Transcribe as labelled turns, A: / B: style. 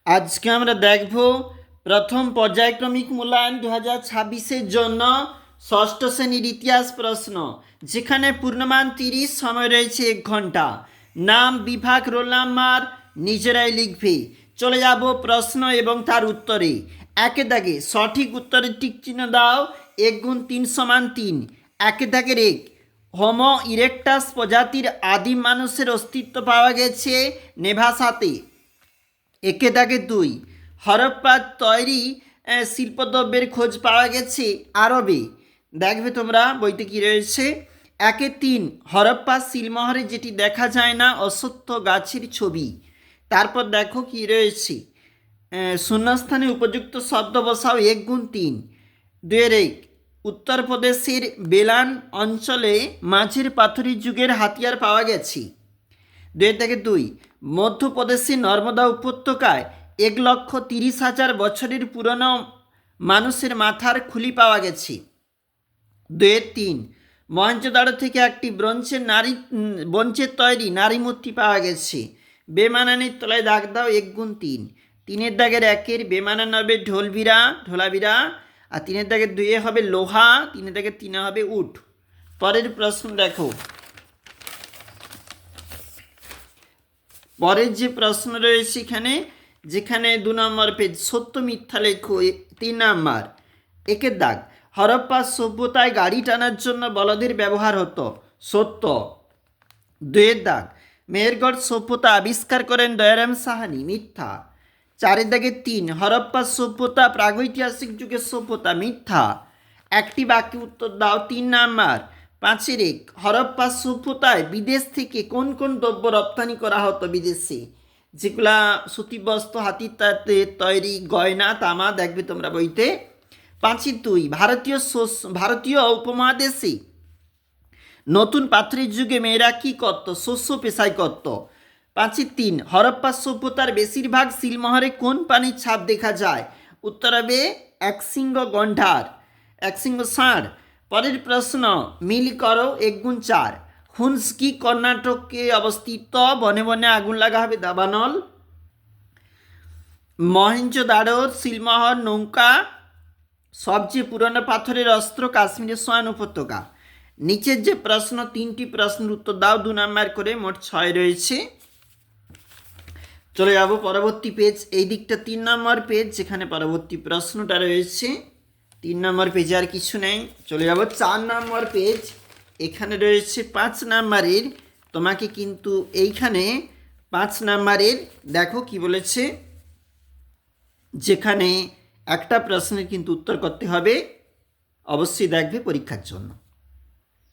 A: আজকে আমরা দেখব প্রথম পর্যায়ক্রমিক মূল্যায়ন 2026-এর জন্য ষষ্ঠ শ্রেণীর ইতিহাস প্রশ্ন, যেখানে পূর্ণমান 30, সময় রয়েছে 1 ঘন্টা। নাম, বিভাগ, রোল নাম্বার নিজেরাই লিখবে। চলে যাব প্রশ্ন এবং তার উত্তরে। একে দাগে সঠিক উত্তরের টিক চিহ্ন দাও। 1 গুণ 3 সমান 3। একে দাগের 1, হোমো ইরেক্টাস প্রজাতির আদিম মানুষের অস্তিত্ব পাওয়া গেছে নেভাসাতে। একে দাগে 2, হরপ্পার তৈরি শিল্পদ্রব্যের খোঁজ পাওয়া গেছে আরবে। দেখবে তোমরা বইতে কি রয়েছে। একে 3, হরপ্পা শিলমোহরে যেটি দেখা যায় না অশ্বত্থ গাছের ছবি। তারপর দেখো কি রয়েছে, শূন্যস্থানে উপযুক্ত শব্দ বসাও। 1 গুণ 3। 2-1, উত্তরপ্রদেশের বেলান অঞ্চলে মাঝের পাথরের যুগের হাতিয়ার পাওয়া গেছে। 2-2, মধ্যপ্রদেশের নর্মদা উপত্যকায় 1,30,000 বছরের পুরনো মানুষের মাথার খুলি পাওয়া গেছে। 2-3, মহেঞ্জোদারো থেকে একটি ব্রোঞ্জের তৈরি নারী মূর্তি পাওয়া গেছে। বেমানানির তলায় দাগ দাও। 1 গুণ 3। 3-এর দাগের 1-এর বেমানান হবে ঢোলাবিরা, আর 3-এর দাগের 2-এ হবে লোহা, 3-এর দাগের 3-এ হবে উট। পরের প্রশ্ন দেখো। পরের যে প্রশ্ন রয়েছে এখানে, যেখানে 2 নম্বর পেজ, সত্য মিথ্যা লেখো। 3 নাম্বার, একের দাগ, হরপ্পা সভ্যতায় গাড়ি টানার জন্য বলদের ব্যবহার হতো, সত্য। 2-এর দাগ, মেহেরগড় সভ্যতা আবিষ্কার করেন দয়ারাম সাহানি, মিথ্যা। 4-এর দাগের 3, হরপ্পা সভ্যতা প্রাগৈতিহাসিক যুগের সভ্যতা, মিথ্যা। একটি বাক্যে উত্তর দাও। 3 নাম্বার, 5-এর 1, হরপ্পা সভ্যতায় বিদেশ থেকে কোন কোন দ্রব্য রপ্তানি করা হতো বিদেশে, যেগুলা সুতিবস্ত্র, হাতির তৈরি গয়না, তামা, দেখবে তোমরা বইতে। 5-2, ভারতীয় উপমহাদেশে নতুন পাথরের যুগে মেয়েরা কি করত, শস্য পেশাই করত। 5-3, হরপ্পা সভ্যতার বেশিরভাগ শিলমোহরে কোন প্রাণীর ছাপ দেখা যায়, উত্তর হবে একশৃঙ্গ গন্ডার, একশৃঙ্গ ষাঁড়। পরের প্রশ্ন, মিল করো। 1 গুণ 4, হুন্সকি কর্ণাটকে অবস্থিত। বনে বনে আগুন লাগা হবে দাবানল। মহেঞ্জোদারোর শিলমোহর নৌকা সবচেয়ে পুরনো পাথরের অস্ত্র, কাশ্মীরের সোয়ান উপত্যকা। নিচের যে প্রশ্ন, 3টি প্রশ্নের উত্তর দাও 2 নাম্বার করে, মোট 6 রয়েছে। চলে যাব পরবর্তী পেজ, এই দিকটা 3 নম্বর পেজ, যেখানে পরবর্তী প্রশ্নটা রয়েছে। 3 নম্বর পেজে আর কিছু নেই। চলে যাব 4 নম্বর পেজ, এখানে রয়েছে 5 নাম্বারের। তোমাকে কিন্তু এইখানে 5 নাম্বারের দেখো কি বলেছে, যেখানে একটা প্রশ্নের কিন্তু উত্তর করতে হবে, অবশ্যই দেখবে পরীক্ষার জন্য।